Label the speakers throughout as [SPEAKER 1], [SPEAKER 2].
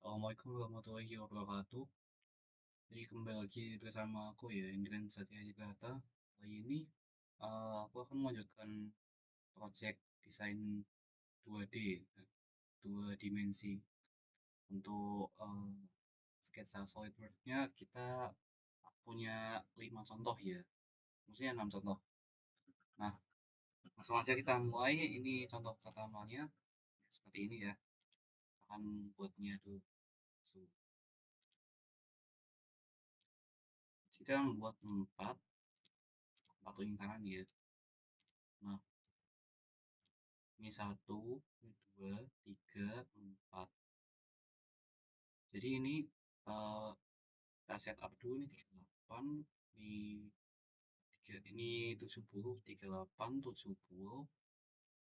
[SPEAKER 1] Assalamualaikum warahmatullahi wabarakatuh. Jadi kembali lagi bersama aku ya, Indrian Satya Adibrata. Kali ini aku akan melanjutkan project desain 2D, dua dimensi. Untuk sketsa SolidWorks-nya kita punya 5 contoh ya, maksudnya 6 contoh. Nah, langsung aja kita mulai. Ini contoh pertamanya, seperti ini ya. Akan buatnya dulu. Kita membuat 4 lingkaran ya. Nah, ini 1, ini 2, 3, 4. Jadi ini eh, kita setup dulu, ini 38, ini 3, ini 70, 38, 70,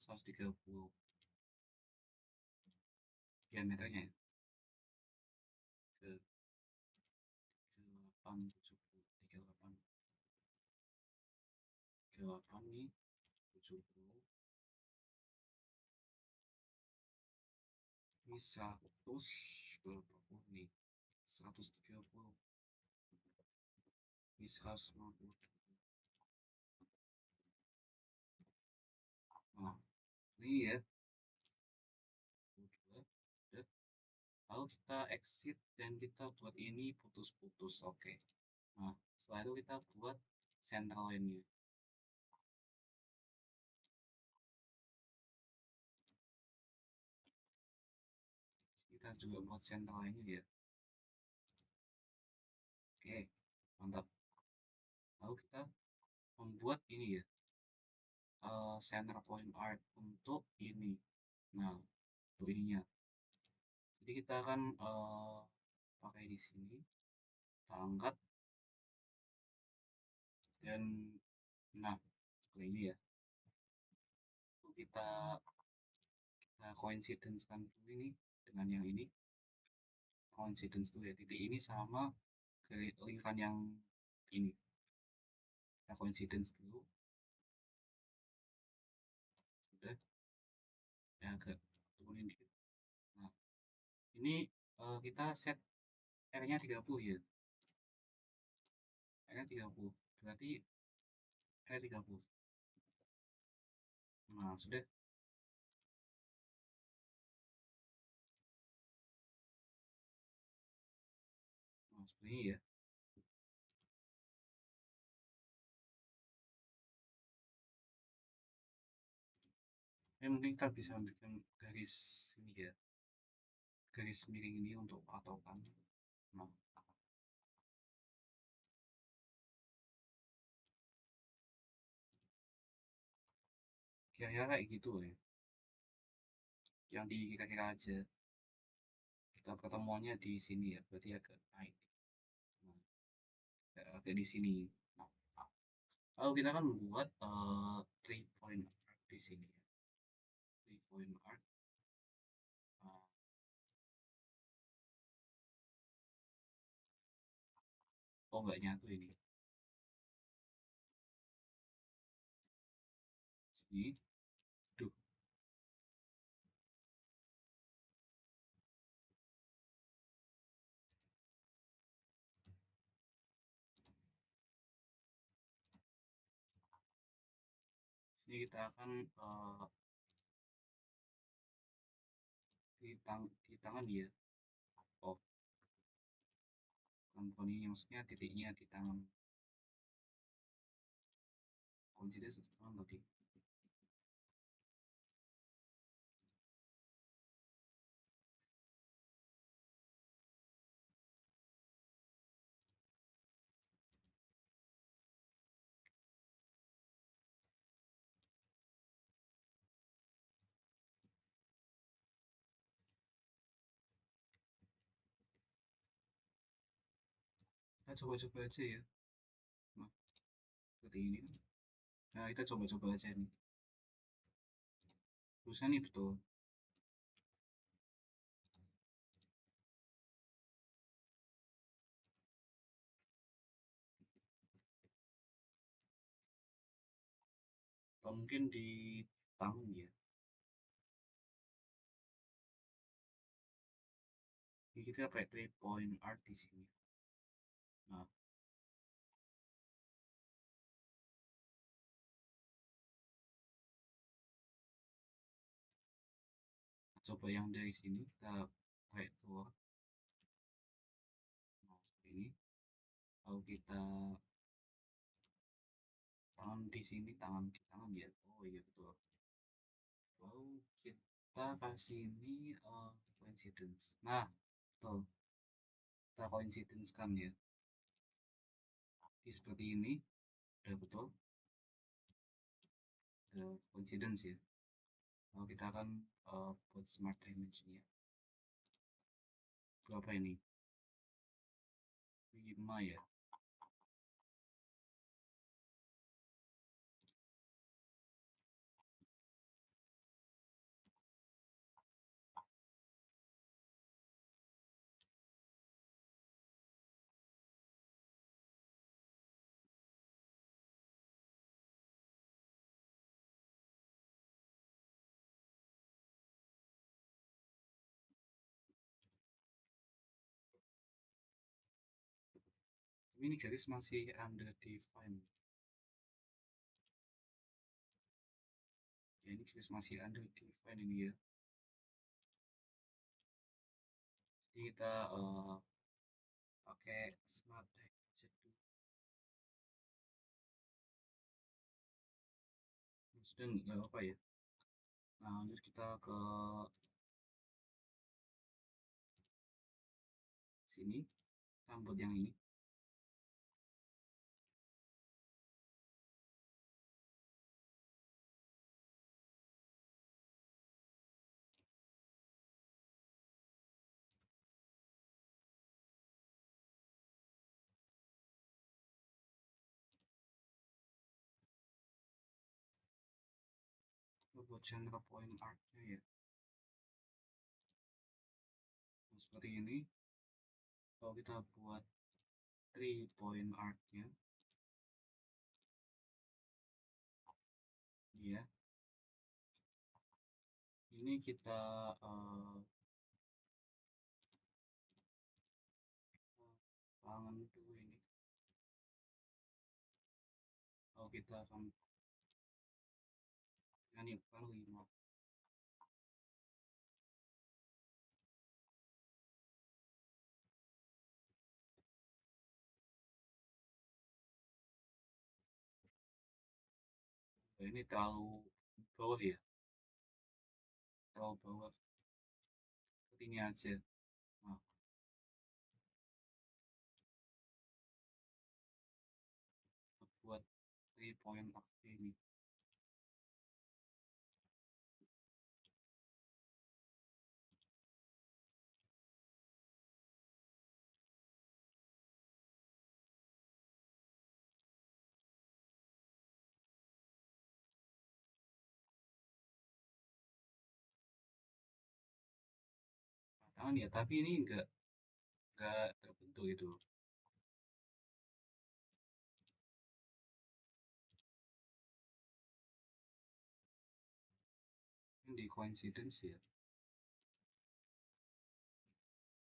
[SPEAKER 1] 130 diameternya ya. Ke 38, 70, 38, 38 nih, 70, ini 100 berapa puluh nih, 130, ini 150. Nah, ini ya, 2, udah. Lalu kita exit dan kita buat ini putus-putus, oke. Nah, setelah itu kita buat center line-nya. Kita juga buat center line-nya ya. Oke, mantap. Lalu kita membuat ini ya, center point arc untuk ini. Nah, untuk ininya. Jadi kita akan pakai di sini, kita angkat dan nah seperti ini ya. Kita coincidence kan dulu ini dengan yang ini. Coincidence dulu ya, titik ini sama lingkaran yang ini. Kita coincidence dulu, sudah ya, agak turunin dikit. Nah, ini kita set R-nya 30 ya. R-nya 30. Berarti R 30. Nah, sudah. Nah, seperti ini ya. Mungkin kita bisa bikin garis ini ya. Garis miring ini untuk patokan. Nah, kira-kira kayak gitu ya. Yang dikira-kira aja. Kita ketemuannya di sini ya. Berarti agak naik. Nah, agak di sini. Nah, lalu kita kan membuat 3 point arc di sini ya. 3 point arc. Nah, oh nggak nyatu ini. Sini. Duh, sini kita akan di tangan ya. Oh, bukan ini, maksudnya titiknya di tangan. Konsisten tangan tadi. Kita coba-coba aja ya. Nah, seperti ini kan. Nah, kita coba-coba aja nih. Terusnya nih betul. Atau mungkin di tangan ya. Ini kita pakai 3 point arc di sini. Nah, coba yang dari sini kita tarik keluar. Nah, seperti ini. Lalu kita tangan di sini, tangan ya. Oh iya betul. Lalu kita kasih ini coincidence. Nah, betul. Kita coincidence kan ya. Jadi seperti ini, udah betul. Coincidence ya. Lalu kita akan buat smart dimension ya. Berapa ini? 5 ya. Tapi ini garis masih under define. Ya ini garis masih under define ini ya. Jadi kita pakai smart dimension dulu. Sudah nggak apa ya. Nah lanjut kita ke sini. Rambut yang ini. Kita buat center point arc-nya ya. Nah, seperti ini. Kalau kita buat 3 point arc-nya. Ya. Ini kita tangan dulu ini. Kalau kita akan ini bukan 5. Nah, ini terlalu bawah ya. Terlalu bawah. Seperti ini aja. Nah, buat 3 point arc ini. Tangan ya, tapi ini enggak terbentuk itu. Ini di coincidence ya.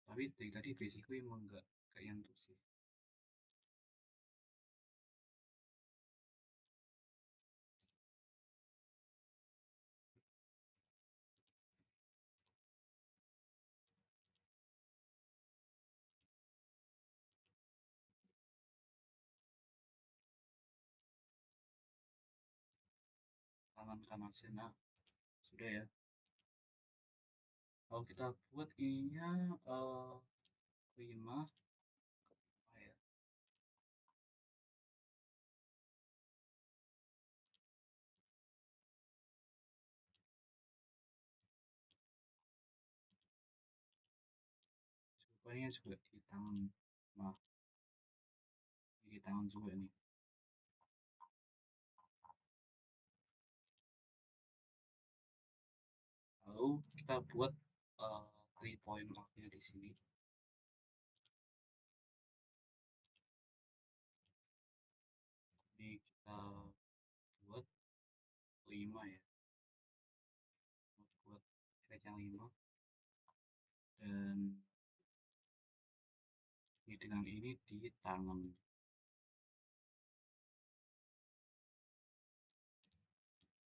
[SPEAKER 1] Tapi dari tadi basically emang enggak kayak yang tuh sih. Tangan kanan sana sudah ya. Kalau kita buat ininya 5 apa ya? Rupanya juga di tangan. Nah, ini di tangan juga nih. Lalu kita buat 3 point arc-nya di sini. Ini kita buat 5 ya. Buat klik yang 5 dan dengan ini di tangan.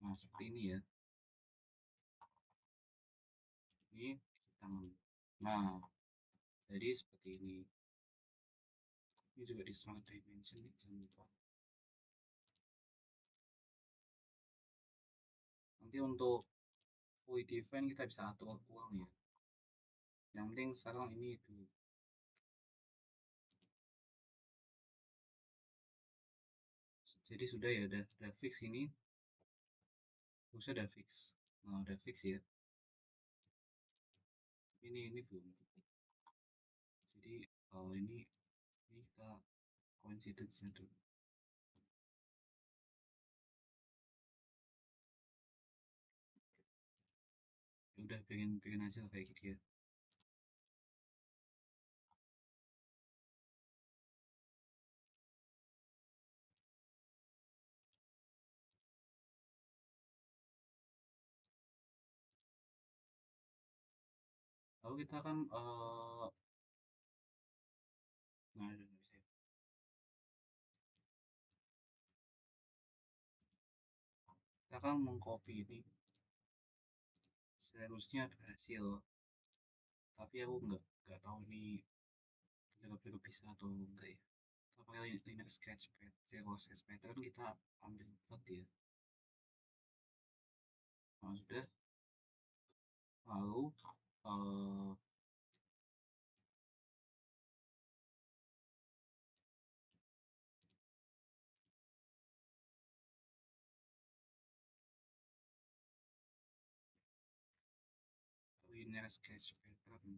[SPEAKER 1] Nah, seperti ini ya. Ini di tangan. Nah, jadi seperti ini. Ini juga di Smart Dimension nih, jangan lupa. Nanti untuk UI Define kita bisa atur ulang ya. Yang penting sekarang ini dulu. Jadi sudah ya, udah fix ini. Sudah fix. Nah, udah fix ya. Ini belum. Jadi ini kita coincidence dulu. Ya udah pengen aja kayak gitu ya. Lalu kita kan nah udah nggak bisa ya. Kita kan mengcopy ini seharusnya berhasil, tapi aku nggak tahu ini benar-benar bisa atau enggak ya. Kita pakai Linux Sketchpad, Zero Sketchpad kan kita ambil 4 ya. Nah, sudah. Lalu Linux Sketchpad 4.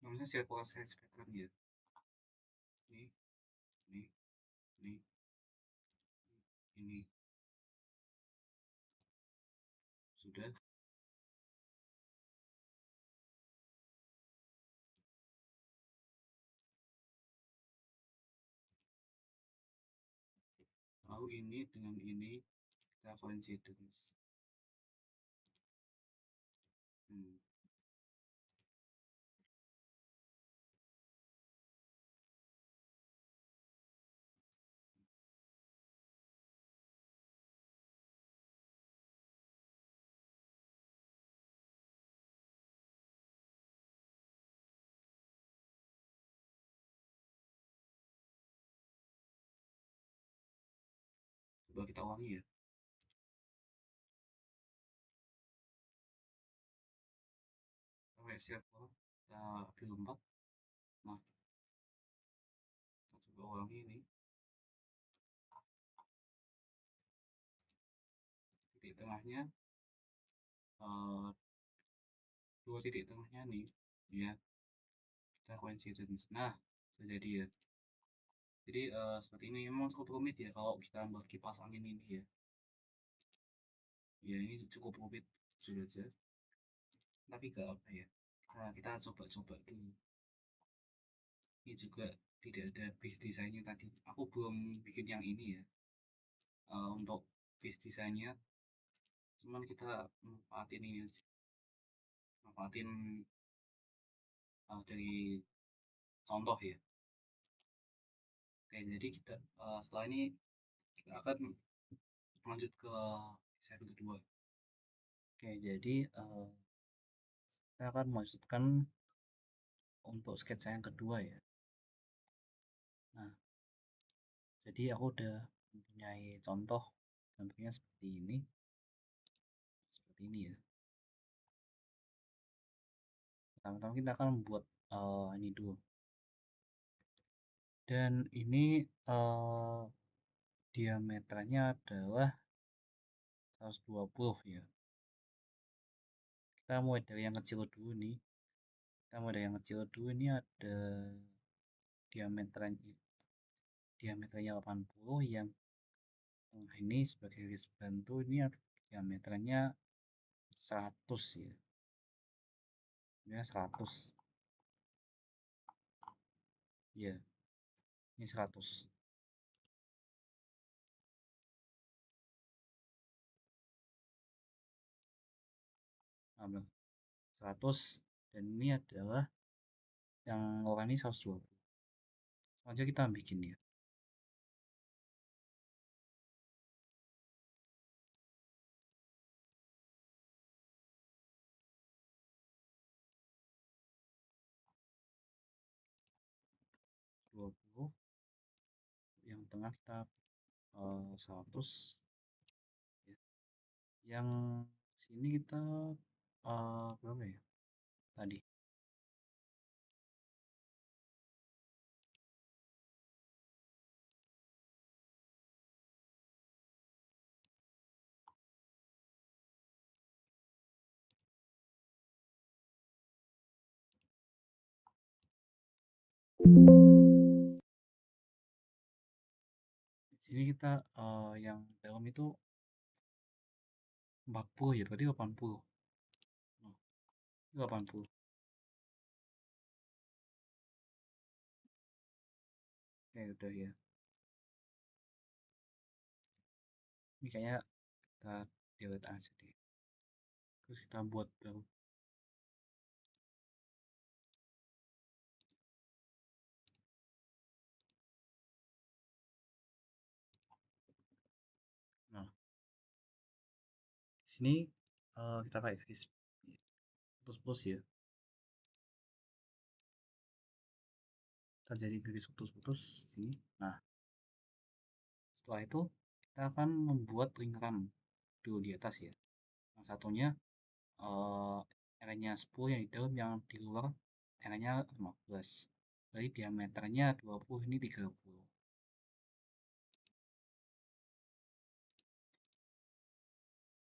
[SPEAKER 1] Namanya Zero Sketchpad ya. Ini, ini, ini sudah. Lalu ini dengan ini kita coincidence. Hmm. Coba kita ulangi ya. Pakai circle, kita ambil 4. Nah, kita coba ulangi ini. Titik tengahnya, dua titik tengahnya nih, ya, kita coincidence. Nah, bisa jadi ya. Jadi seperti ini memang cukup rumit ya kalau kita buat kipas angin ini ya. Ya ini cukup rumit sudah aja. Tapi gak apa ya. Nah, kita coba-coba dulu. Ini juga tidak ada base desainnya tadi. Aku belum bikin yang ini ya. Untuk base desainnya, cuman kita manfaatin ini aja. Manfaatin dari contoh ya. Oke, jadi kita setelah ini kita akan lanjut ke desain kedua. Oke, jadi kita akan melanjutkan untuk sketsa yang kedua ya. Nah, jadi aku udah mempunyai contoh gambarnya seperti ini ya. Pertama-tama kita akan membuat ini dulu, dan ini diameternya adalah 120 ya. Kita mulai dari yang kecil dulu nih. Ini ada diameternya 80, yang tengah ini sebagai garis bantu ini diameternya 100 ya. Ini 100 ya. Ini 100. Nah, 100, dan ini adalah yang warna ini 120. Langsung aja kita bikin ya. 20, yang tengah kita 100 ya. Yang sini kita berapa ya tadi? Di sini kita yang dalam itu 40 ya, berarti 80. Nah, 80. Oke, udah ya. Ini kayaknya kita delete aja deh. Terus kita buat baru. Nah, di sini kita pakai garis putus-putus ya. Kita jadi garis putus-putus sini. Nah, setelah itu kita akan membuat lingkaran dulu di atas ya. Yang satunya area-nya 10, yang di dalam, yang di luar area-nya 15. Jadi diameternya 20, ini 30.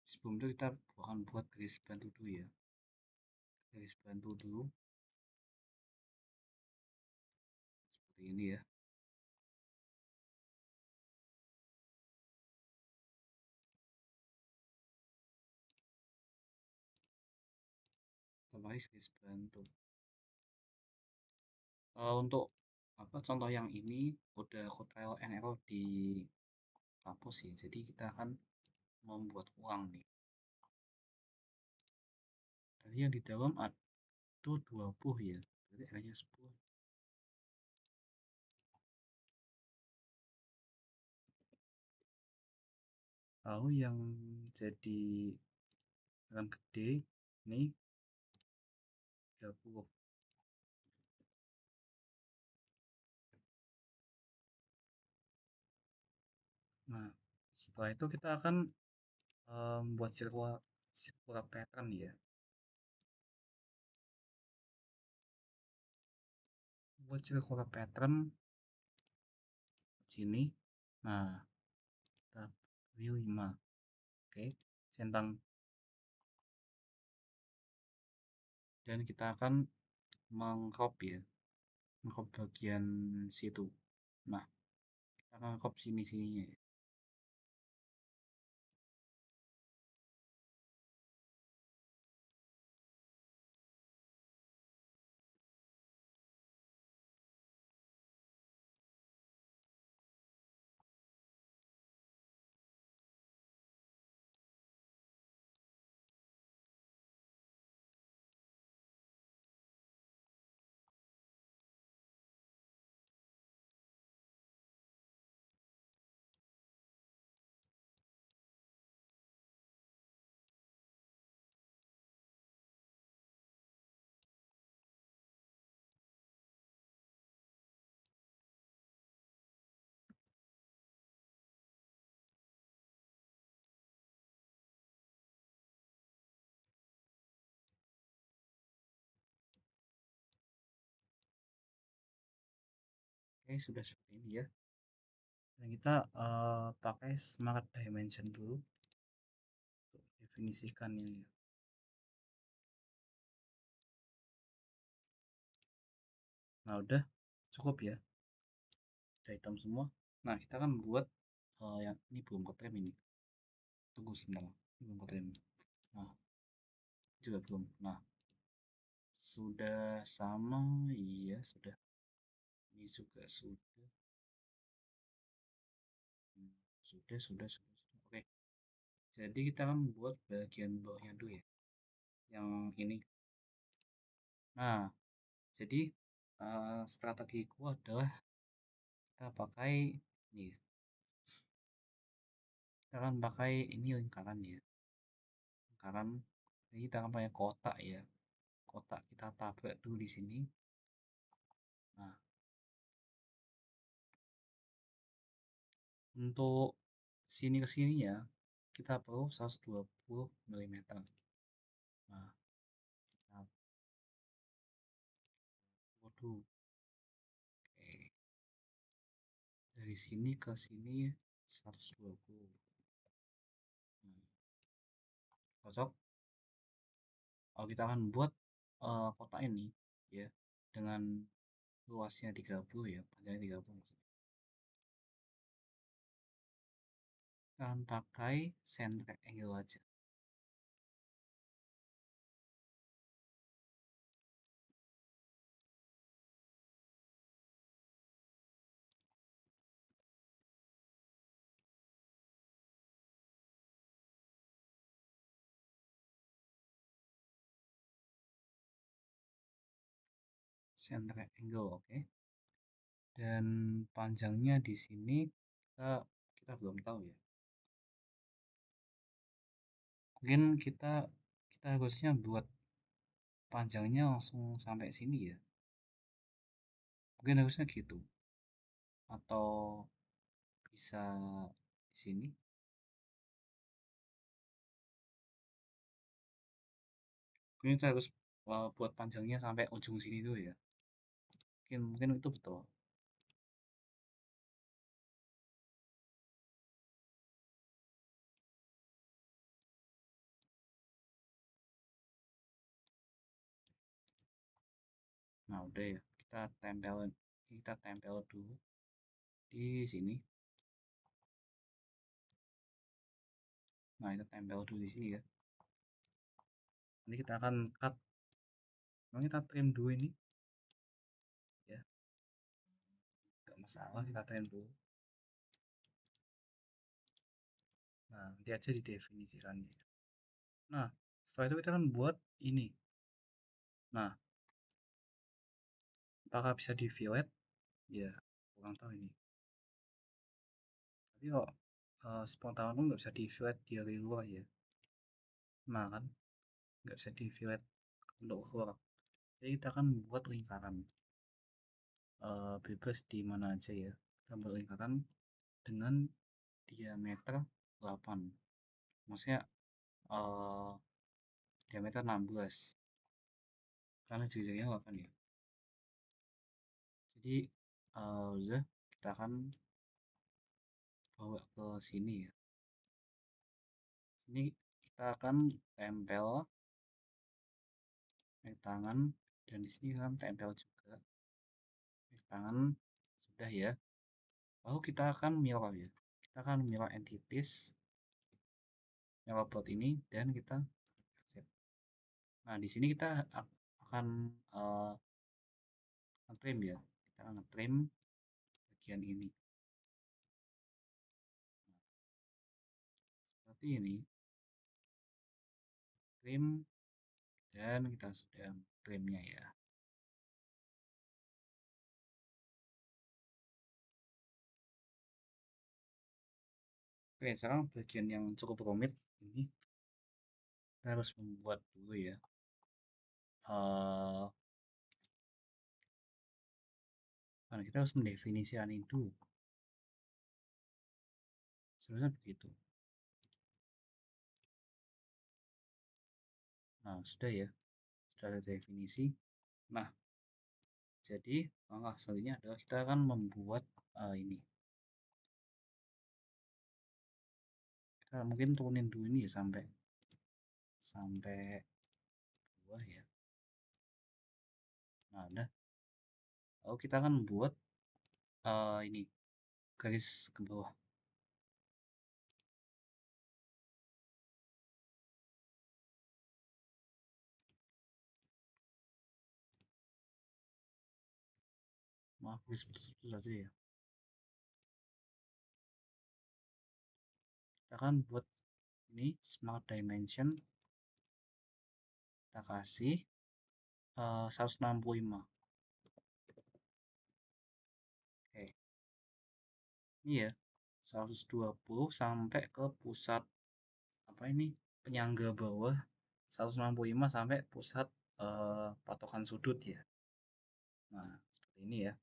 [SPEAKER 1] Sebelum itu kita akan buat garis bantu dulu ya. Garis bantu dulu seperti ini ya. Kita pakai garis bantu. Untuk apa contoh yang ini udah aku trial and error di kampus ya. Jadi kita akan membuat ulang nih. Tadi yang di dalam itu 20 ya. Berarti area 10. Lalu yang jadi yang gede nih 30. Nah, setelah itu kita akan membuat circular pattern ya. Buat circular pattern sini. Nah, kita pilih 5. Oke, centang, dan kita akan mengcrop ya. Mengcrop bagian situ. Nah, kita akan crop sini-sininya ya. Oke, sudah seperti ini ya. Dan kita pakai smart dimension dulu untuk definisikannya ya. Nah, udah cukup ya. Udah hitam semua. Nah, kita akan buat yang ini belum ketrem ini. Tunggu sebentar. Ini belum ketrem. Nah, juga belum. Nah, sudah sama, iya sudah. Ini juga sudah. Sudah. Oke. Jadi kita akan buat bagian bawahnya dulu ya. yang ini. Nah, jadi strategiku adalah kita pakai ini, kita akan pakai ini lingkaran ya, lingkaran. Jadi kita akan pakai kotak ya, kotak kita tabrak dulu di sini. Nah, untuk sini ke sininya kita perlu 120 mm. Nah, kita waduh, oke. Dari sini ke sini 120. Nah, cocok. Kalau kita akan buat kotak ini ya dengan luasnya 30 ya, panjangnya 30 maksudnya. Kita akan pakai center angle aja. Center angle, oke. Dan panjangnya di sini kita belum tahu ya. Mungkin kita harusnya buat panjangnya langsung sampai sini ya. Mungkin harusnya gitu. Atau bisa di sini. Mungkin kita harus buat panjangnya sampai ujung sini dulu ya. Mungkin itu betul. Nah, udah ya. Kita tempel dulu di sini. Nah, kita tempel dulu di sini ya. Nanti kita akan cut. Nanti kita trim dulu ini ya. Gak masalah, kita trim dulu. Nah, nanti aja didefinisikan ya. Nah, setelah itu kita akan buat ini. Nah, apakah bisa di fillet? Ya, kurang tahu ini. Tapi kok sepengetahuanku nggak bisa di fillet dari luar ya. Nah kan, nggak bisa di fillet untuk keluar. Jadi kita akan buat lingkaran. Bebas di mana aja ya. Kita buat lingkaran dengan diameter 8. Maksudnya uh, diameter 16. Karena jari-jarinya 8 ya. Jadi udah kita akan bawa ke sini ya. Sini kita akan tempel pakai tangan, dan di sini kan tempel juga pakai tangan. Sudah ya. Lalu kita akan mirror ya. Kita akan mirror entities, mirror plot ini, dan kita set. Nah, di sini kita akan nge-trim ya. Kita akan nge-trim bagian ini. Nah, seperti ini. Trim, dan kita sudah trimnya ya. Oke, sekarang bagian yang cukup rumit ini kita harus membuat dulu ya. Kita harus mendefinisikan itu. Sebenarnya begitu. Nah, sudah ya. Sudah ada definisi. Nah, jadi langkah selanjutnya adalah kita akan membuat ini. Kita mungkin turunin dulu ini ya sampai bawah ya. Nah, udah. Lalu kita akan membuat ini garis ke bawah. Maaf, garis putus-putus aja ya. Kita akan buat ini smart dimension kita kasih 165. Oke, ini ya 120 sampai ke pusat apa ini penyangga bawah 165 sampai pusat patokan sudut ya. Nah, seperti ini ya.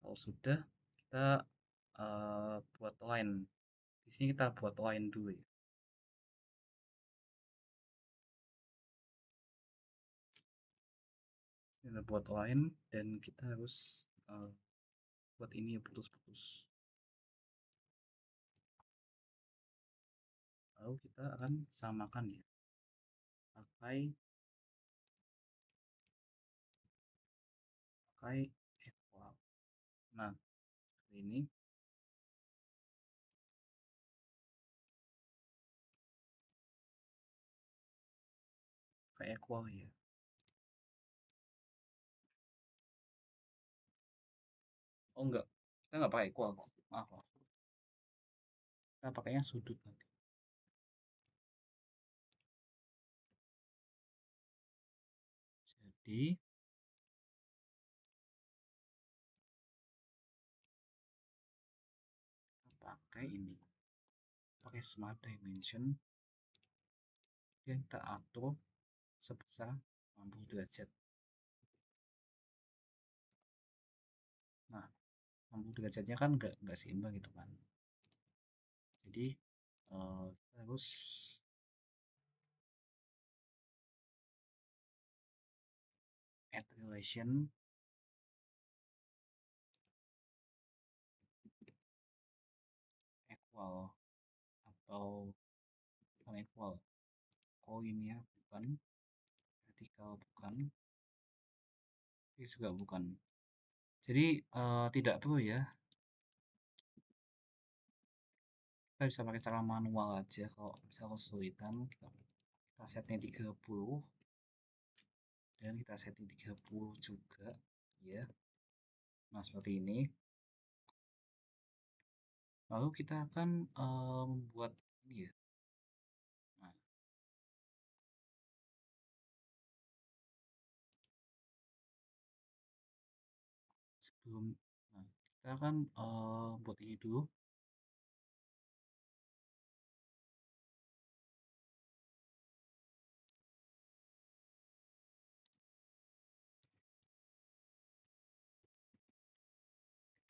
[SPEAKER 1] Kalau sudah, kita buat line. Di sini kita buat line dulu ya. Kita buat line dan kita harus buat ini ya putus-putus. Lalu kita akan samakan ya. Pakai equal. Nah, ini pakai equal ya. Oh enggak, kita nggak pakai equal. Maaf, maaf. Kita pakainya sudut nanti. Jadi kita pakai ini, pakai smart dimension dan kita atur sebesar 60 derajat. Nah, 60 derajatnya kan nggak seimbang gitu kan. Jadi kita harus add relation equal atau bukan equal. Oh ini ya bukan, vertikal bukan, ini juga bukan. Jadi tidak perlu ya. Kita bisa pakai cara manual aja kalau misalnya kesulitan kita setnya 30 dan kita setting 30 juga ya. Nah, seperti ini. Lalu kita akan membuat ini ya. Nah, sebelum kita akan buat ini dulu.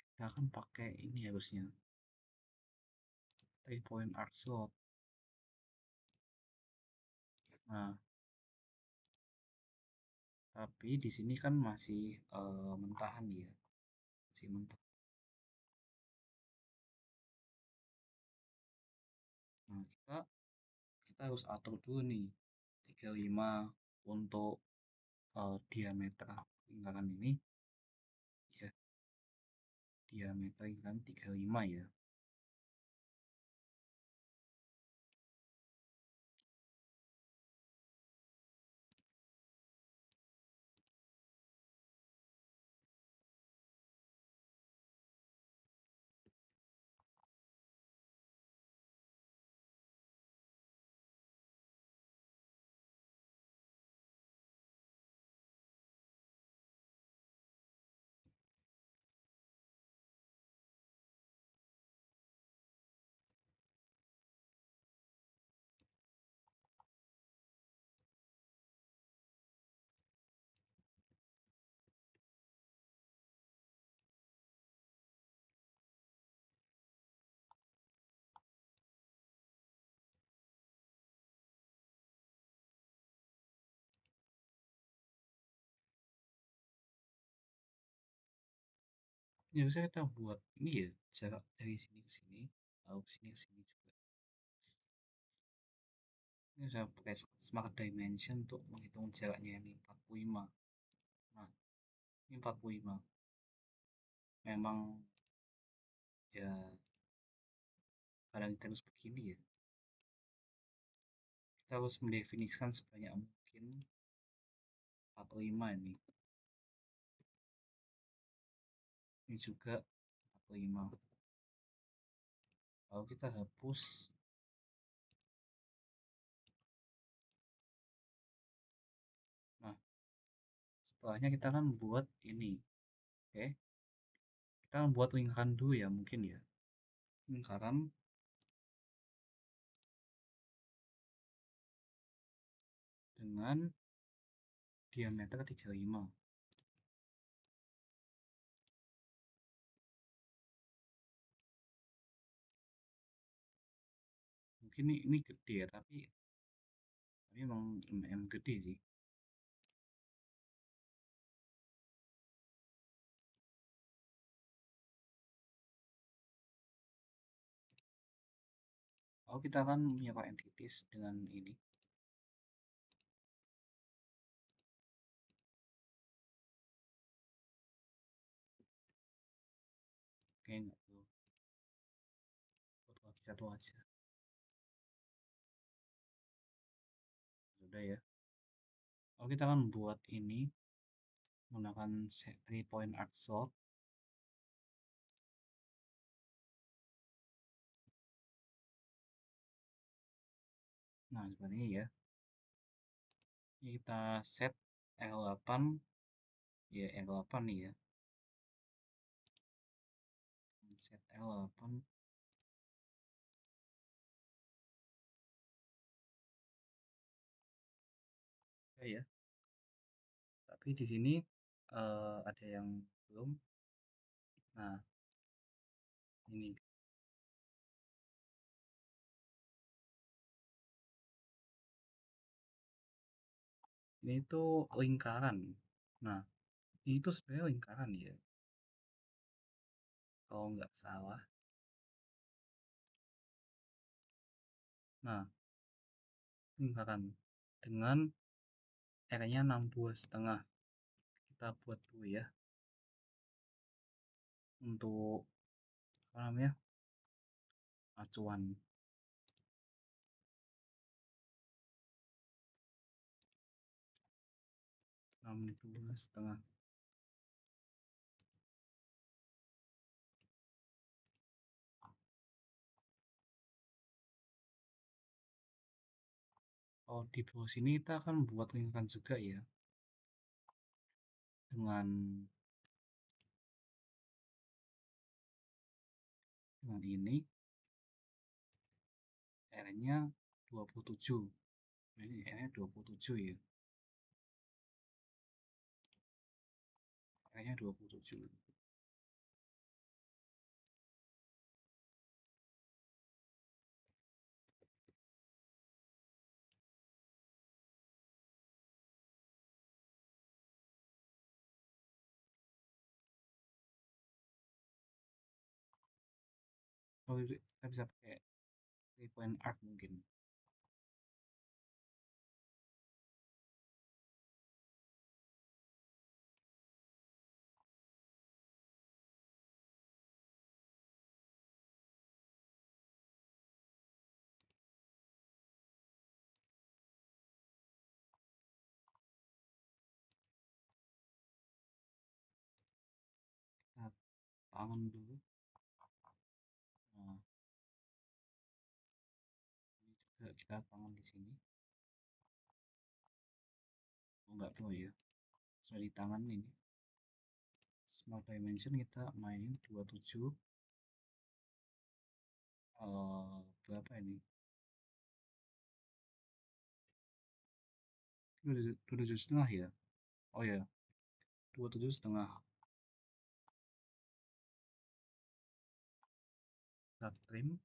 [SPEAKER 1] Kita akan pakai ini harusnya 3 point arc slot. Nah, tapi di sini kan masih mentahan ya, masih mentah. Nah, kita harus atur dulu nih 35 untuk diameter lingkaran ini ya, diameter lingkaran 35 ya. Ini bisa kita buat ini ya, jarak dari sini ke sini, lalu sini ke sini juga. Ini saya pakai smart dimension untuk menghitung jaraknya ini 45. Nah, ini 45. Memang ya kadang kita harus begini ya. Kita harus mendefinisikan sebanyak mungkin 45 ini. Ini juga 45. Lalu kita hapus Setelahnya kita kan buat ini. Oke, kita kan buat lingkaran dulu ya mungkin ya. Lingkaran dengan diameter 35. Mungkin ini gede ya, tapi emang gede sih. Oh, kita akan menyapa entities dengan ini. Oke, nggak perlu buat lagi satu aja. Sudah ya. Oh, kita akan buat ini menggunakan 3 point arc slot. Nah, seperti ini ya. Ini kita set L8, ya L8 nih ya. Set L8. Ya, ya. Tapi di sini ada yang belum. Nah, ini tuh lingkaran. Nah, ini tuh sebenarnya lingkaran ya, kalau nggak salah. Nah, lingkaran dengan R-nya 62,5. Kita buat dulu ya untuk apa namanya acuan. 62,5. Oh, di bawah sini kita akan buat lingkaran juga ya dengan ini R-nya 27. Nah, ini R-nya 27 ya. R-nya 27. Oh, kita bisa pakai 3 point arc mungkin. Kita tangan dulu. Nah, ini juga kita tangan di sini. Oh, nggak perlu ya. Sudah di tangan ini. Smart dimension kita mainin 27. Berapa ini? 27,5 ya. Oh ya, 27,5. Kita trim.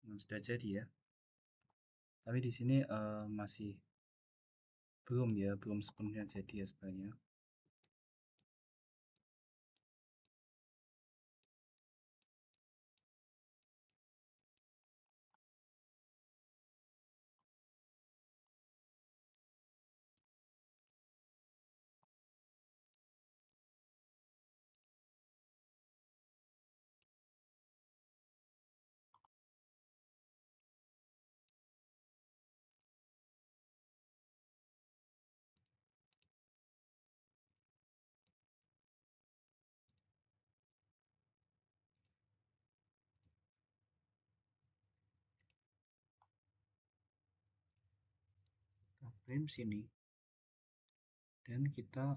[SPEAKER 1] Nah, sudah jadi ya. Tapi di sini masih belum sepenuhnya jadi ya sebenarnya. Kita trim sini. dan kita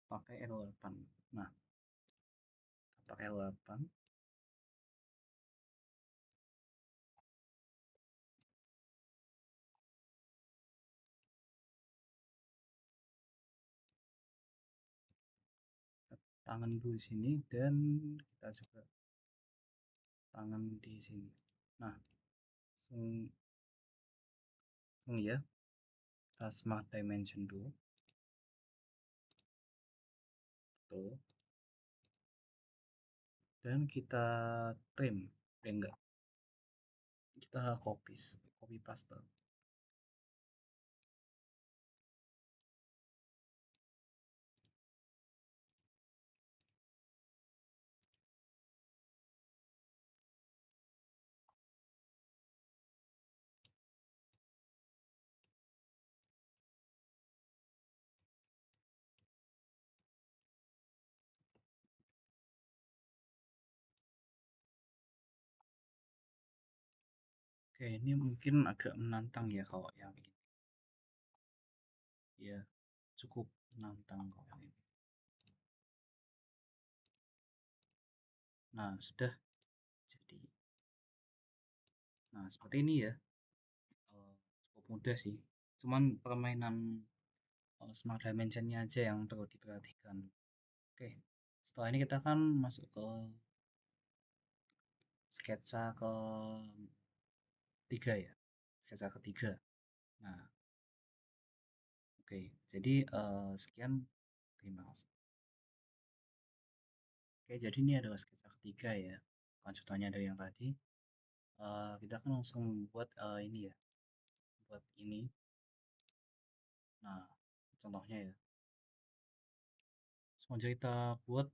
[SPEAKER 1] pakai R8. Nah, pakai R8, tangan dulu di sini, dan kita juga tangan di sini. Nah, langsung ya, kita smart dimension dulu. Tuh. Dan kita trim, enggak, kita copy paste. Oke, ini mungkin agak menantang ya kalau yang ini. Ya, cukup menantang kalau yang ini. Nah, sudah jadi. Nah, seperti ini ya. Cukup mudah sih. Cuman permainan smart dimensionnya aja yang perlu diperhatikan. Oke, setelah ini kita akan masuk ke sketsa ketiga ya. Sketsa ketiga. Nah, oke. Jadi sekian. Terima kasih. Oke, jadi ini adalah sketsa ketiga ya. Lanjutannya dari yang tadi. Kita akan langsung buat ini ya. Buat ini. Nah, contohnya ya. Selanjutnya kita buat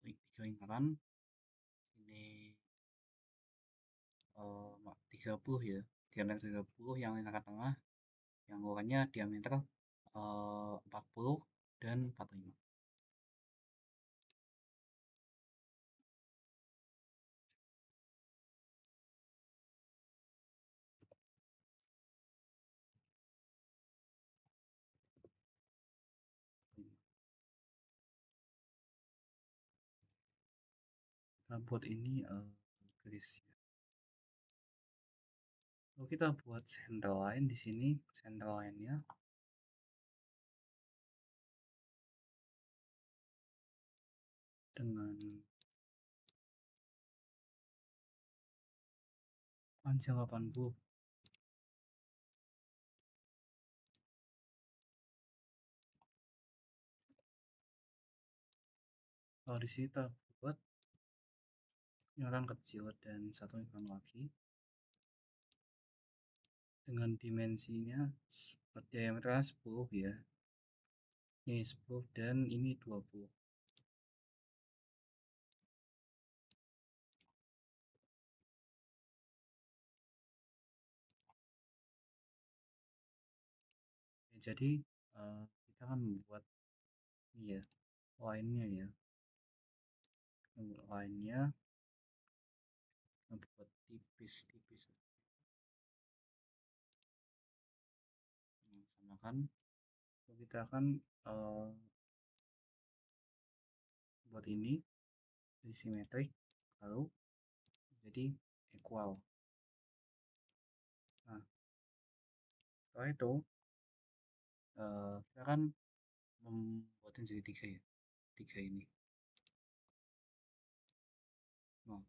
[SPEAKER 1] tiga lingkaran. Ini 30 ya. Diameter 30, yang lingkaran tengah yang ukurannya diameter 40 dan 45. Kita buat ini garis ya. Lalu kita buat center line di sini, center line-nya dengan panjang 80. Lalu di sini kita buat lingkaran kecil dan satu lingkaran lagi dengan dimensinya diameternya 10 ya. Ini 10 dan ini 20. Oke, jadi kita akan membuat ini ya, line-nya ya. Line-nya membuat tipis-tipis. Samakan. Kita akan buat ini simetrik, lalu jadi equal. Nah, setelah itu kita akan membuatnya jadi 3 ya, 3 ini. Nah,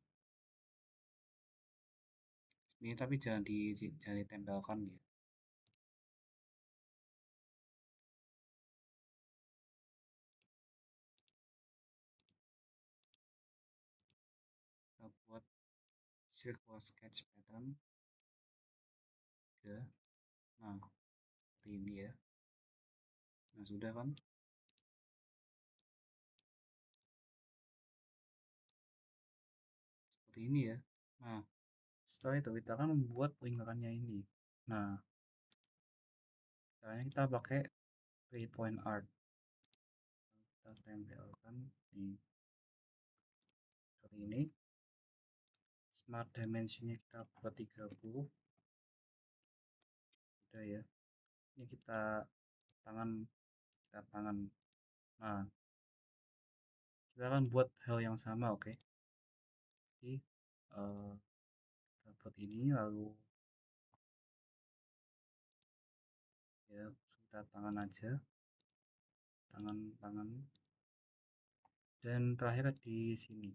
[SPEAKER 1] ini tapi jangan ditempelkan ya. Kita buat circle sketch pattern 3. Nah, seperti ini ya. Nah, sudah kan? Seperti ini ya. Nah, setelah itu kita akan membuat lingkarannya ini. Nah, caranya kita pakai 3-point art. Kita tempelkan nih seperti ini. Smart dimensionnya kita buat 30. Udah ya, ini tangan kita tangan. Nah, kita akan buat hal yang sama, oke. Jadi eh, kita buat ini, lalu ya kita tangan aja, tangan, dan terakhir di sini.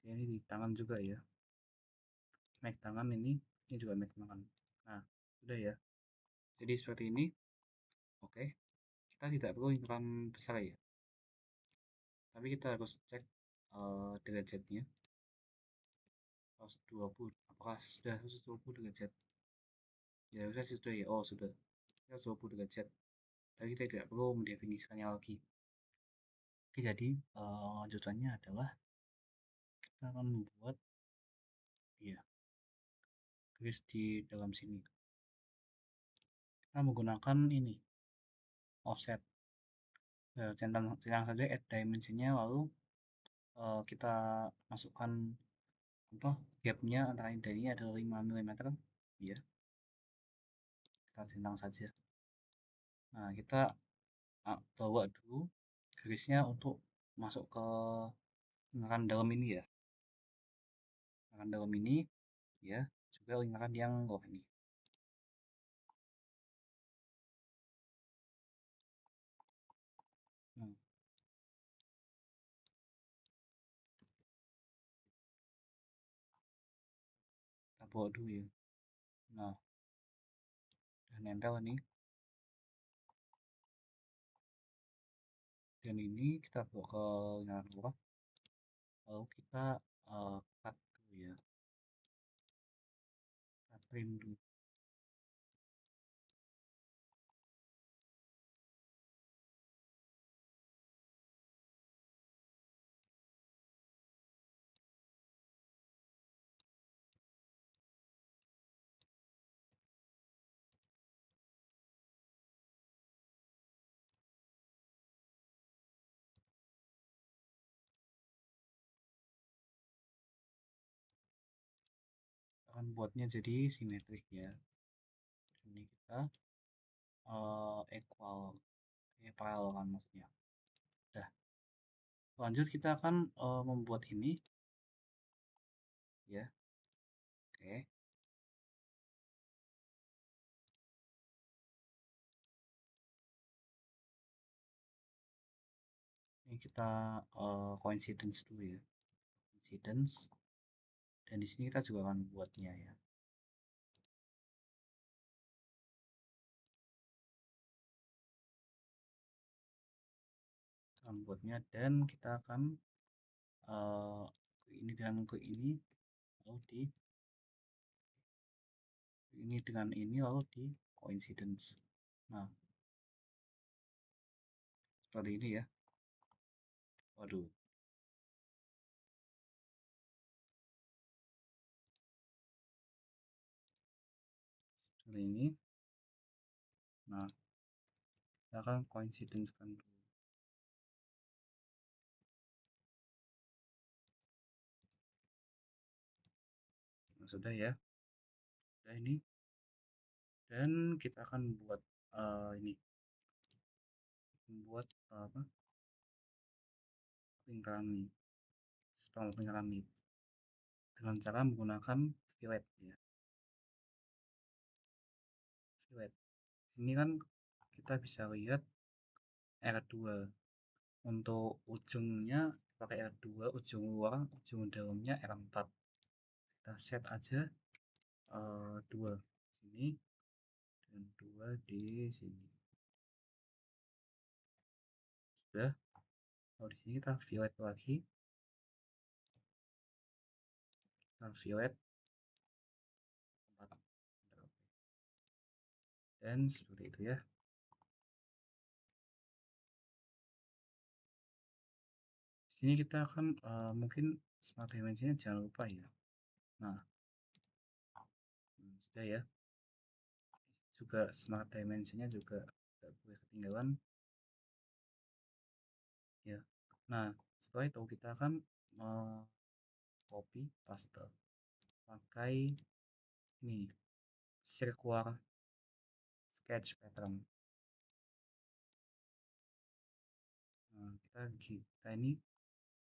[SPEAKER 1] Oke, ini di tangan juga ya, make tangan, ini juga make tangan. Nah, udah ya, jadi seperti ini. Oke, kita tidak perlu lingkaran besar ya, tapi kita harus cek derajatnya. 120, apakah sudah 120 derajat? Ya harusnya sudah ya. Oh sudah, 120 derajat. Tapi kita tidak perlu mendefinisikannya lagi. Oke, jadi lanjutannya adalah kita akan membuat ya garis di dalam sini. Kita menggunakan ini offset. Centang saja add dimensionnya, lalu kita masukkan apa gapnya antara ini adalah 5 mm ya, kita centang saja. Nah, kita bawa dulu garisnya untuk masuk ke lingkaran dalam ini ya, lingkaran dalam ini ya, juga lingkaran yang bawah ini. Nah, kita bawa dulu ya. Nah, udah nempel nih, dan ini kita bawa ke lingkaran bawah, lalu kita cut dulu ya, kita trim dulu. Kita akan buatnya jadi simetrik ya. Ini kita equal, parallel kan maksudnya. Udah, lanjut kita akan membuat ini ya. Oke, ini kita coincidence dulu ya, coincidence, dan di sini kita juga akan buatnya ya. Kita akan buatnya, dan kita akan ini dengan ke ini, lalu di ini dengan ini, lalu di coincidence. Nah, seperti ini ya. Waduh, seperti ini. Nah, kita akan coincidence kan dulu. Nah, sudah ya, sudah ini, dan kita akan buat ini, membuat apa, lingkaran ini, sepanjang lingkaran ini, dengan cara menggunakan fillet ya, fillet. Ini kan kita bisa lihat R2, untuk ujungnya pakai R2, ujung luar, ujung dalamnya R4. Kita set aja 2 sini dan 2 di sini. Sudah. Kalau di sini kita fillet lagi, kita fillet 4, dan seperti itu ya. Di sini kita akan mungkin smart dimensionnya jangan lupa ya. Nah, sudah ya. Juga smart dimensionnya juga tidak boleh ketinggalan ya. Nah, setelah itu kita akan copy paste pakai ini circular sketch pattern. Nah, kita ini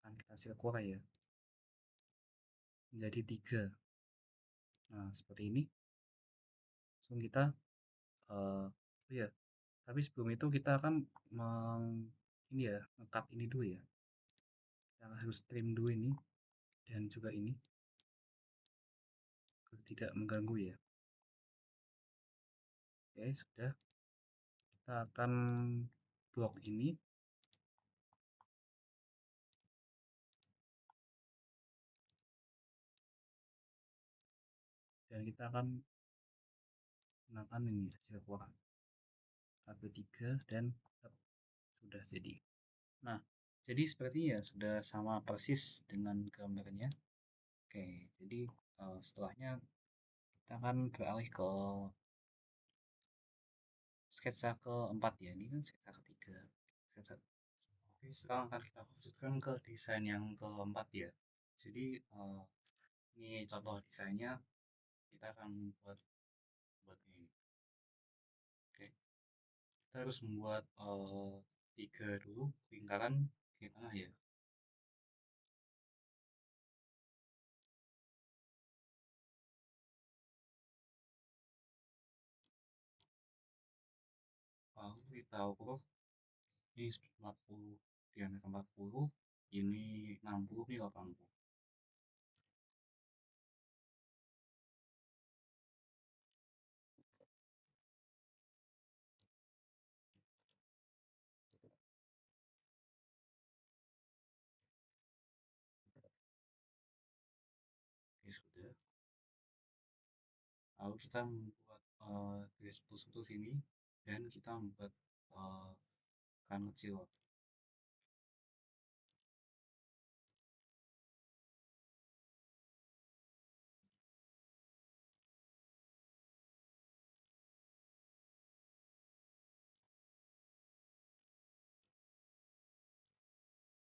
[SPEAKER 1] akan kita circular ya menjadi 3. Nah, seperti ini. Langsung kita oh ya, tapi sebelum itu kita akan ini ya, nge-cut ini dulu ya. Kita harus trim dulu ini dan juga ini agar tidak mengganggu ya. Oke, sudah. Kita akan blok ini dan kita akan gunakan ini hasil keluaran KB3 dan sudah jadi. Nah, jadi sepertinya ya sudah sama persis dengan gambarnya. Oke, jadi setelahnya kita akan beralih ke sketsa keempat ya. Ini kan sketsa ketiga. Sketsa. Oke, sekarang akan kita lanjutkan ke desain yang keempat ya. Jadi ini contoh desainnya, kita akan buat ini. Oke, kita harus membuat 3 dulu lingkaran di tengah ya. Lalu kita ukur ini 40, diameter 40, ini 60, ini 80. Oke, sudah. Lalu kita membuat garis putus-putus ini dan kita membuat kan kecil.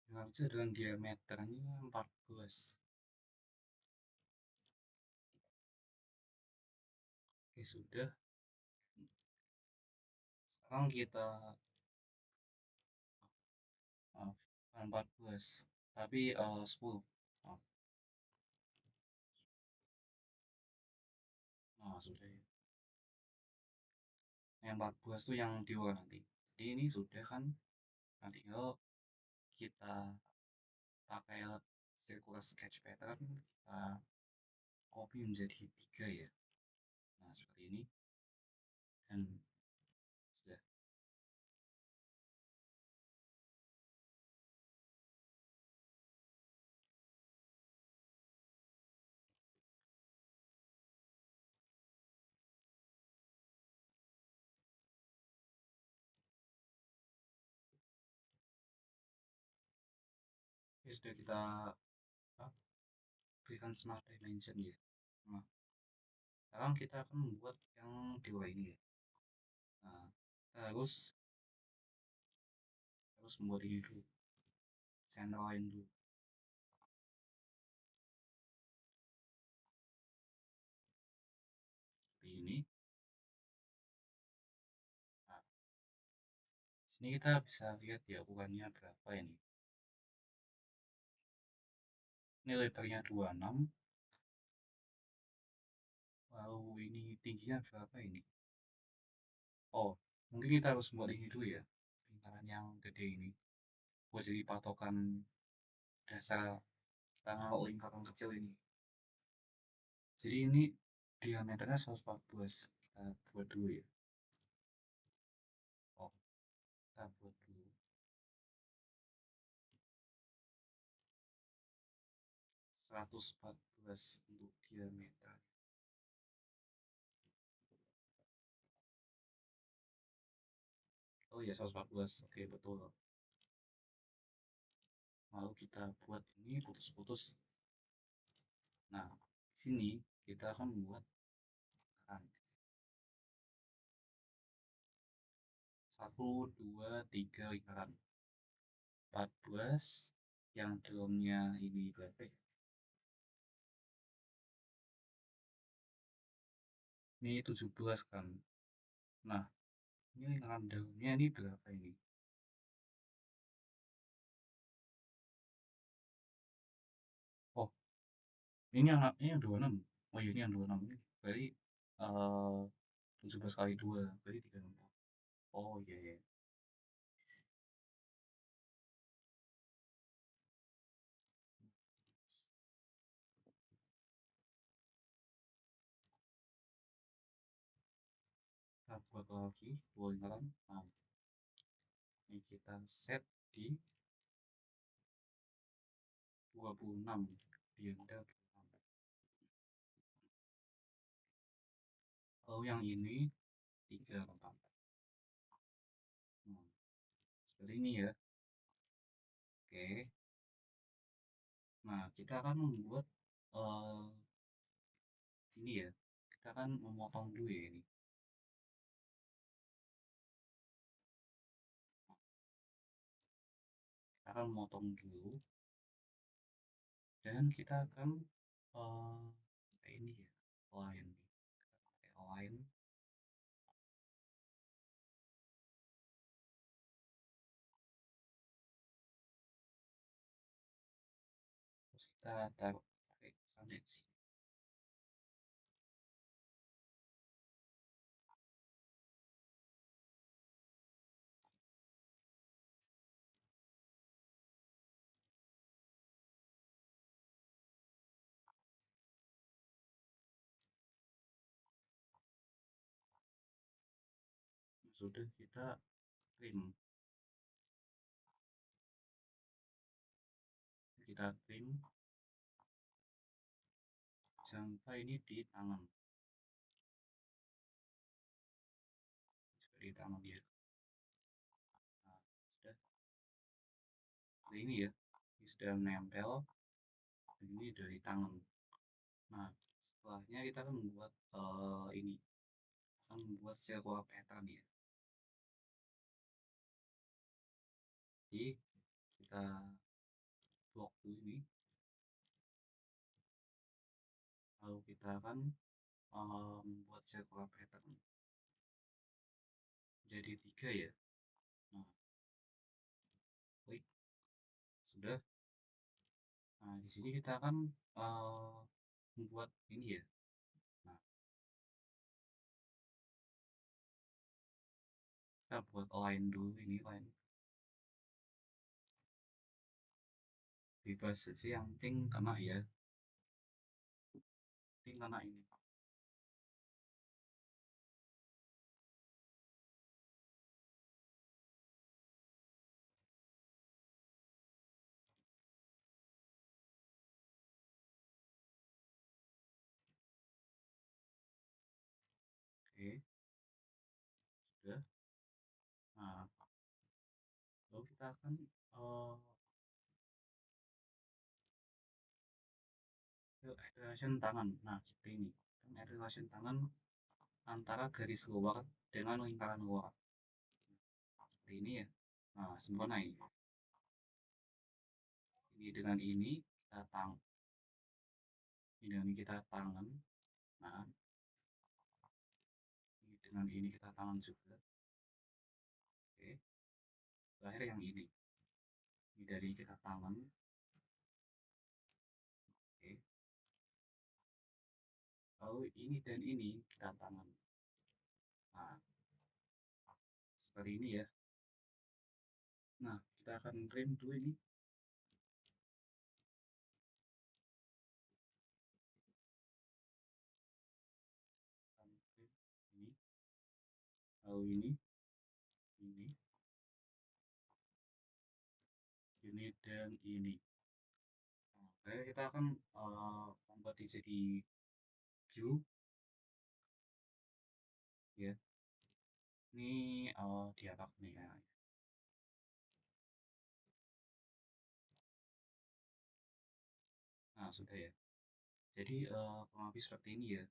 [SPEAKER 1] Yang bisa dengan diameternya 14. Oke, sudah. Sekarang kita maaf, 14, tapi 10. Maaf. Nah, sudah ya. Yang 14 tuh yang di luar nanti. Jadi ini sudah kan. Nah, tinggal kita pakai circular sketch pattern, kita copy menjadi 3 ya. Nah, seperti ini. Dan sudah. Ini sudah kita berikan smart dimension ya. Nah, sekarang kita akan membuat yang di luar ini ya. Nah, kita harus membuat ini dulu. Center line dulu. Seperti ini. Nah, sini kita bisa lihat ya ukurannya berapa ini. Ini lebarnya 26. Lalu ini tingginya berapa ini? Oh, mungkin kita harus buat ini dulu ya. Lingkaran yang gede ini. Buat jadi patokan dasar kita lingkaran kecil ini. Jadi ini diameternya 114. Kita buat dulu ya. Oh, kita buat dulu. 114 untuk diameter. Oh iya, 114. Oke, betul. Lalu kita buat ini putus-putus. Nah, di sini kita akan membuat kan 1, 2, 3 lingkaran. 14, yang daunnya ini berapa ya? Ini 17 kan. Nah, ini daunnya ini berapa ini? Oh, ini yang 26. Oh iya, ini yang 26 ini. Berarti 17 kali 2 berarti 34. Oh iya iya. Kita buat lagi 2 lingkaran. Nah, ini kita set di 26. Diameter 26. Lalu yang ini 34. Nah, seperti ini ya. Oke. Nah, kita akan membuat eh ini ya. Kita akan memotong dulu ya ini. Kita akan memotong dulu dan kita akan kayak ini ya. Line. Kita pakai line. Terus kita taruh pakai sampai sini. Sudah kita trim. Kita trim sampai ini di tangan. Seperti tangan dia. Nah, sudah seperti ini ya. Ini sudah menempel. Dan ini dari tangan. Nah, setelahnya kita akan membuat ini. Akan membuat circular pattern ya. Jadi kita blok dulu ini. Lalu kita akan membuat circular pattern. Jadi 3 ya. Nah, klik. Sudah. Nah, di sini kita akan membuat ini ya. Nah, kita buat line dulu ini line. Bebas saja yang penting kena ya. Penting kena ini. Oke, sudah. Nah, lalu kita akan relation tangan. Nah, seperti ini. Kan relation tangan antara garis luar dengan lingkaran luar. Seperti ini ya. Nah, sempurna ini. Ini dengan ini kita ini dengan ini kita tangan. Nah, ini dengan ini kita tangan juga. Oke. Terakhir yang ini. Ini dari kita tangan. Oke. Lalu ini dan ini kita tangan. Nah, seperti ini ya. Nah, kita akan trim dulu ini. Ini, lalu ini dan ini. Nah, kita akan membuat jadi view ya. Ini di atas nih ya. Nah, sudah ya. Jadi kurang lebih seperti ini ya.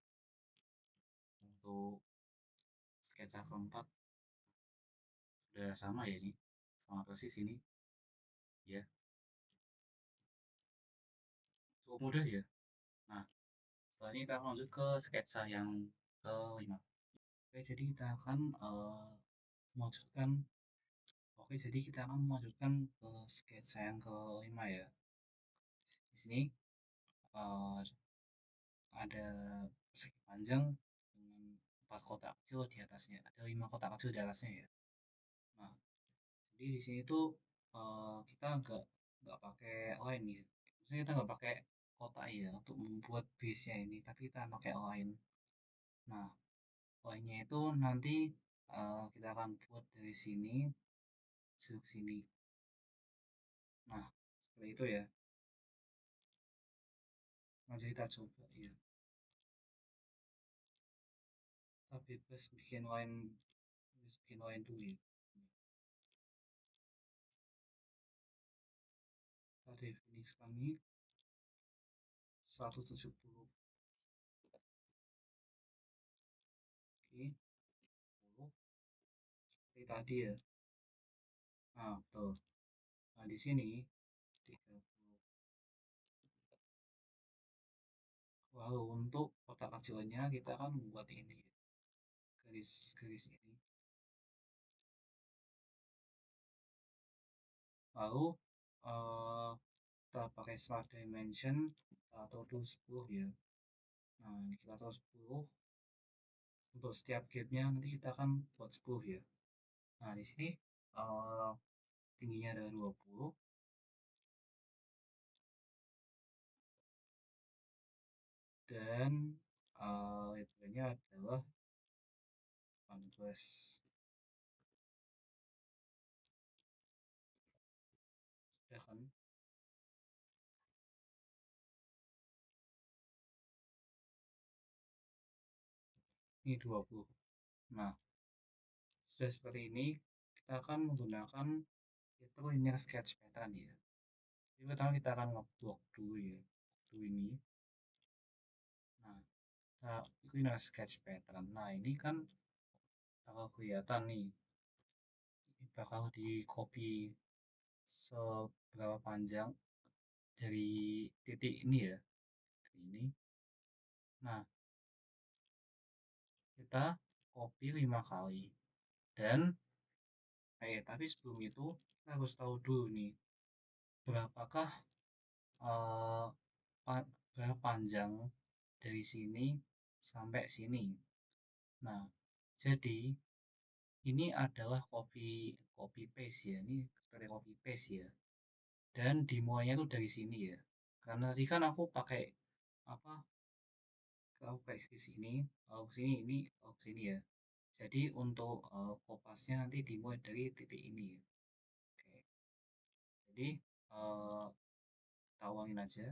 [SPEAKER 1] Untuk sketsa keempat sudah sama ya ini. Sama persis ini ya. cukup mudah ya. Nah, setelah ini kita lanjut ke sketsa yang kelima. Oke, jadi kita akan melanjutkan. Oke, jadi kita akan melanjutkan ke sketsa yang kelima ya. Di sini eh, ada persegi panjang dengan 4 kotak kecil di atasnya. Ada 5 kotak kecil di atasnya ya. Nah, jadi di sini tuh kita nggak pakai line ya. Maksudnya kita nggak pakai kotak ya untuk membuat base-nya ini, tapi kita pakai line. Nah, line-nya itu nanti kita akan buat dari sini ke sini. Nah, seperti itu ya. Nah, jadi kita coba ya. Kita bebas bikin line dulu ya. Kita definisikan ini 170. Oke, 10 seperti tadi ya. Nah, betul. Nah, di sini 30. Lalu untuk kotak kecilnya kita akan membuat ini ya, garis-garis ini. Lalu eh, kita pakai smart dimension atau dulu 10 ya. Nah, ini kita tahu 10 untuk setiap gapnya nanti kita akan buat 10 ya. Nah, di sini eh, tingginya ada 20 dan lebarnya adalah 18. Sudah kan? Ini 20. Nah, sudah seperti ini, kita akan menggunakan itu linear sketch pattern ya. Jadi pertama kita akan ngeblok dulu ya, dulu ini. Nah, kita linear sketch pattern. Nah, ini kan bakal kelihatan nih, ini bakal di copy seberapa panjang dari titik ini ya, dari ini. Nah, kita copy 5 kali. Dan, tapi sebelum itu, kita harus tahu dulu nih, berapakah eh, berapa panjang dari sini sampai sini. Nah, jadi ini adalah copy copy paste ya. Ini seperti copy paste ya. Dan dimulainya tuh dari sini ya. Karena tadi kan aku pakai apa? Aku pakai ke sini, ke sini ini, ke sini ya. Jadi untuk kopasnya nanti dimulai dari titik ini ya. Oke. Jadi kita ulangin aja.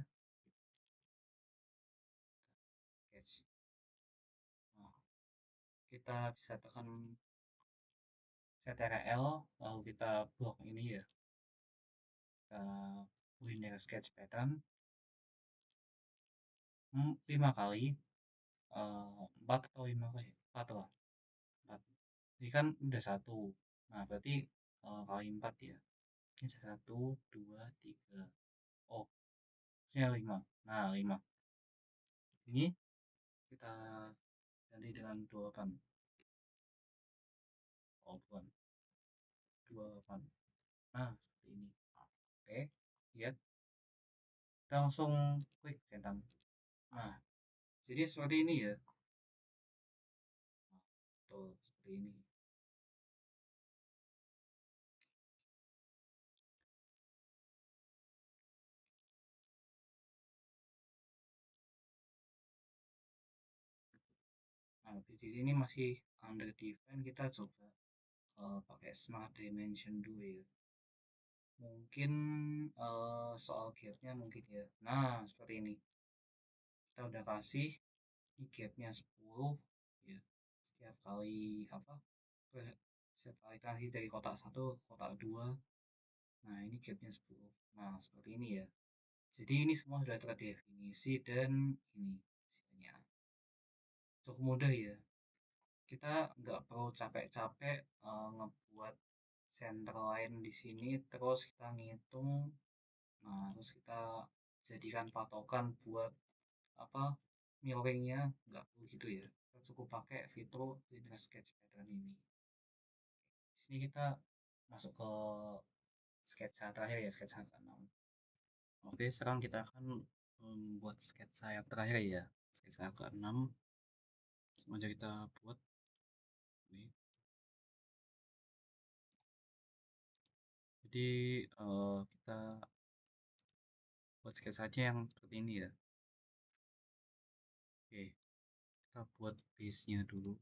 [SPEAKER 1] Sketch. Nah, kita bisa tekan CTRL lalu kita blok ini ya, linear sketch pattern 5 kali, 4 atau 5 kali, 4 lah, 4. Ini kan udah satu, nah berarti kali 4 ya, ini ada 1, 2, 3, oh ini 5, nah 5 ini kita ganti dengan 28, oh bukan, 28, nah seperti ini. Oke, lihat, kita langsung klik centang. Nah, jadi seperti ini ya. Nah, tuh seperti ini. Nah, di sini masih under define, kita coba pakai smart dimension dulu ya. Mungkin soal gapnya mungkin ya. Nah, seperti ini. Kita udah kasih ini gapnya 10 ya. Setiap kali apa? Setiap kali transit dari kotak satu ke kotak 2. Nah, ini gapnya 10. Nah, seperti ini ya. Jadi ini semua sudah terdefinisi dan ini hasilnya. Cukup mudah ya. Kita nggak perlu capek-capek ngebuat center line di sini terus kita ngitung, nah terus kita jadikan patokan buat apa mirroringnya, nggak perlu gitu ya, kita cukup pakai fitur linear sketch pattern ini. Di sini kita masuk ke sketsa terakhir ya, sketsa ke-6. Oke, sekarang kita akan membuat sketsa yang terakhir ya, sketsa ke-6. Sengaja kita buat ini. Jadi kita buat sketsanya yang seperti ini ya. Oke, kita buat base-nya dulu.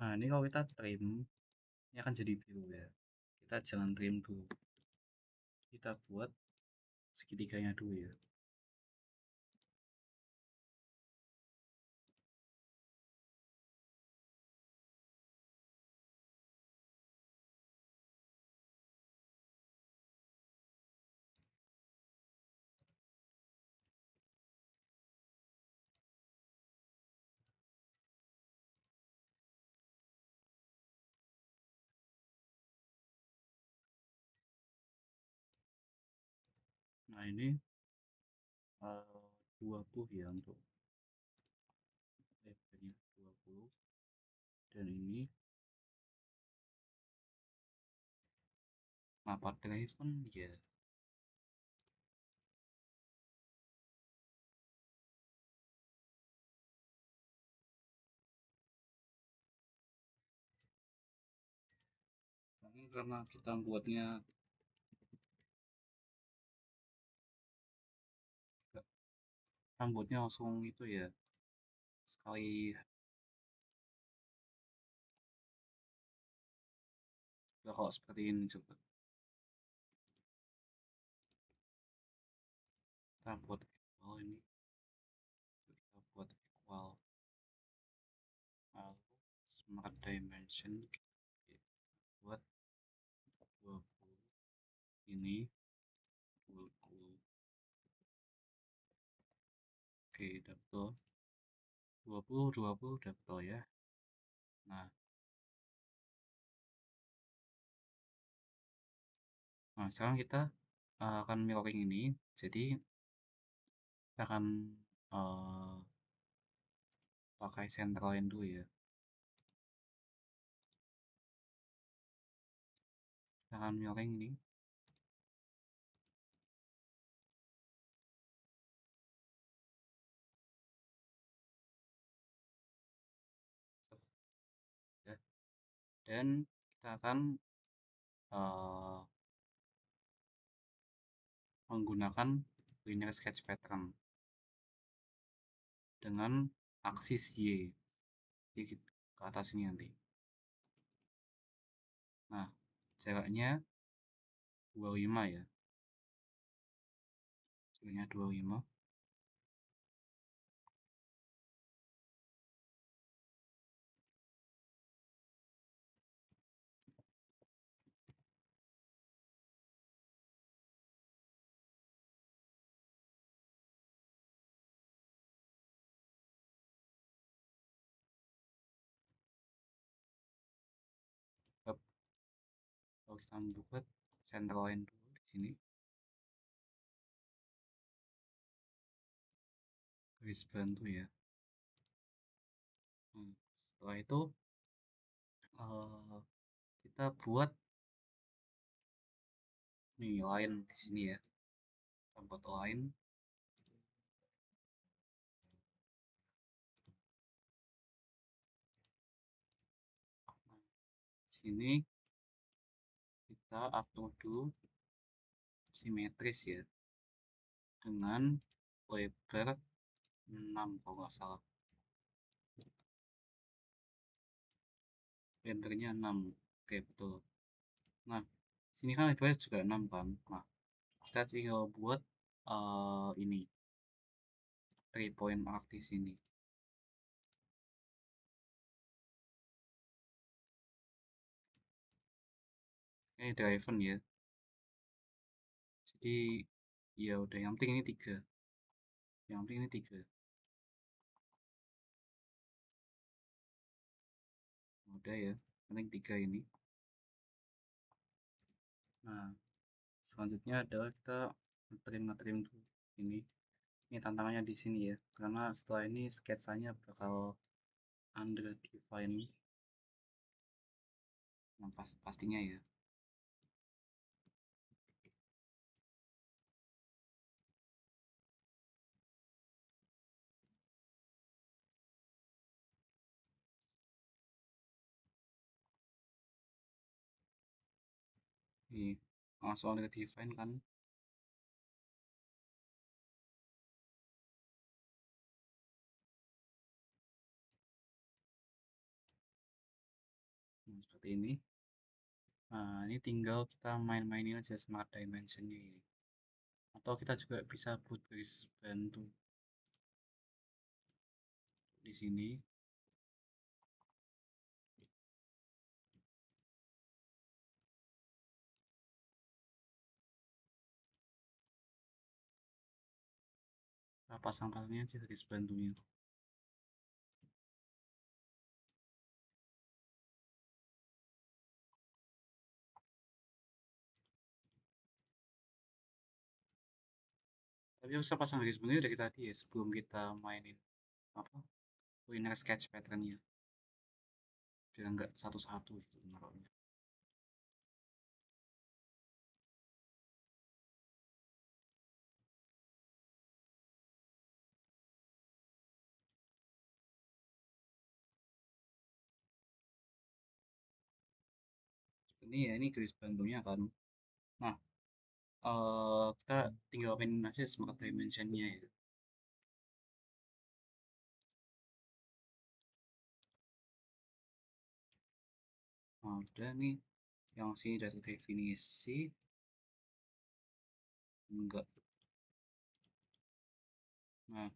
[SPEAKER 1] Nah, ini kalau kita trim, ini akan jadi biru ya. Kita jangan trim dulu. Kita buat segitiganya dulu ya. Nah, ini 20 ya untuk lebarnya 20, dan ini mapa driven ya. Karena kita buatnya langsung itu ya, sekali ya. Kalau seperti ini coba kita buat equal ini, kita buat equal, lalu smart dimension kita buat 20, ini 20. Oke, udah betul. 20 udah betul ya. Nah, sekarang kita akan mirroring ini. Jadi kita akan uh, pakai center line dulu ya. Kita akan mirroring ini. Ya. Dan kita akan uh, menggunakan linear sketch pattern dengan aksis Y. Jadi ke atas ini nanti. Nah, jaraknya 25 ya. Jaraknya 25. Kalau kita membuat center line dulu di sini, garis bantu ya. Setelah itu kita buat nih line di sini ya. Kita buat line. Nah, sini kita atur dulu simetris ya, dengan lebar 6 kalau nggak salah. Lebarnya 6. Oke, betul. Nah, sini kan lebarnya juga 6 kan. Nah, kita tinggal buat ini 3 point arc di sini. Ini driven ya. Jadi ya udah yang penting ini tiga, yang penting ini tiga. Udah ya, penting tiga ini. Nah, selanjutnya adalah kita ngetrim dulu ini. Ini tantangannya di sini ya, karena setelah ini sketsanya bakal under define yang pastinya ya. Ini langsung under define kan. Nah, seperti ini. Nah, ini tinggal kita main-mainin aja smart dimensionnya ini. Atau kita juga bisa put garis bantu di sini. Kita pasang-pasangnya aja garis bantunya. Tapi usah pasang garis bantunya dari tadi ya, sebelum kita mainin apa winner sketch patternnya, biar nggak satu-satu gitu naruhnya. Ini ya, ini garis bantunya kan. Nah, kita tinggal mainin aja smart dimensionnya ya. Nah, udah nih, yang sini udah terdefinisi. Enggak. Nah,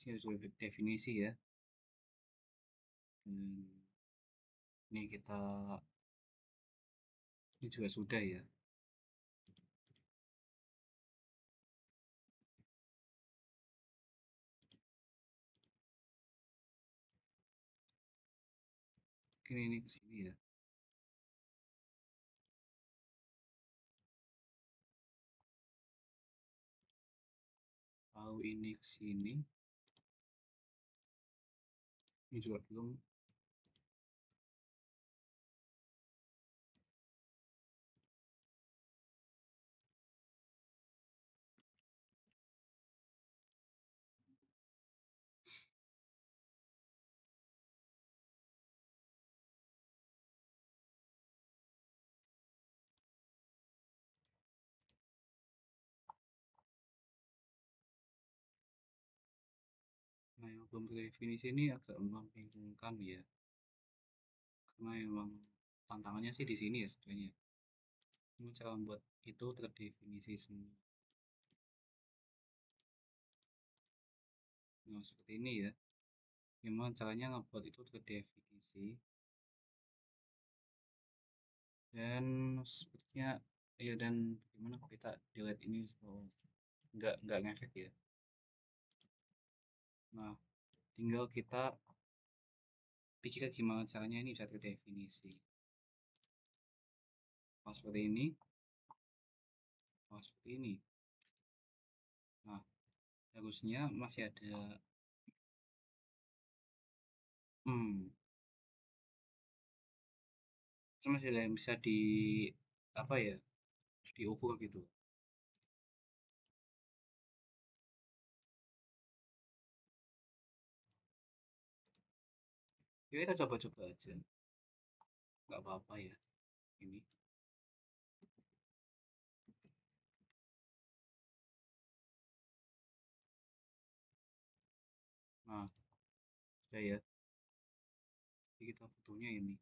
[SPEAKER 1] sini sudah definisi ya. Ini kita, ini juga sudah ya. Mungkin ini ke sini ya. Tahu ini ke sini. Ini juga belum. Nah, yang belum terdefinisi ini agak membingungkan ya. Karena emang tantangannya sih di sini ya sebenarnya. Ini cara membuat itu terdefinisi semua. Nah, seperti ini ya. Gimana caranya ngebuat itu terdefinisi. Dan sepertinya ya, dan gimana kalau kita delete ini, so nggak ngefek ya. Nah, tinggal kita pikirkan gimana caranya ini bisa terdefinisi. Pas seperti ini, pas seperti ini. Nah, harusnya masih ada hmm, masih ada yang bisa di apa ya, diukur gitu. Ya kita coba-coba aja, nggak apa-apa ya ini. Nah, sudah ya. Jadi kita butuhnya ini.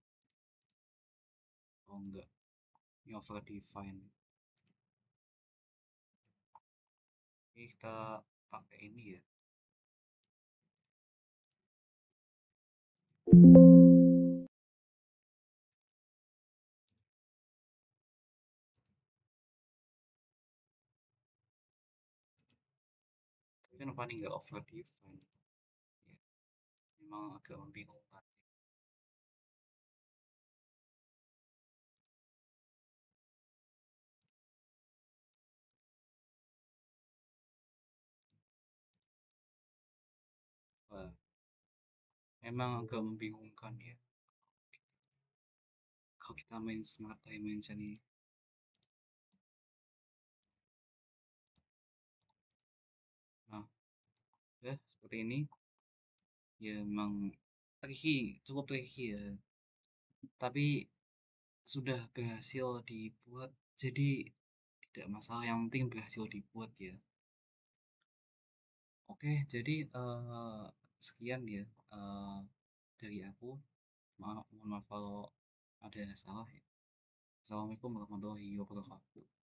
[SPEAKER 1] Oh enggak, ini over define. Ini kita pakai ini ya. kan Fani nggak over define ya, memang agak membingungkan. Wah, memang agak membingungkan ya kalau kita main smart dimension ini. Nah, ya seperti ini ya memang tricky, cukup tricky ya, tapi sudah berhasil dibuat, jadi tidak masalah, yang penting berhasil dibuat ya. Oke, jadi sekian ya dari aku. Mohon maaf kalau ada salah ya. Assalamualaikum warahmatullahi wabarakatuh.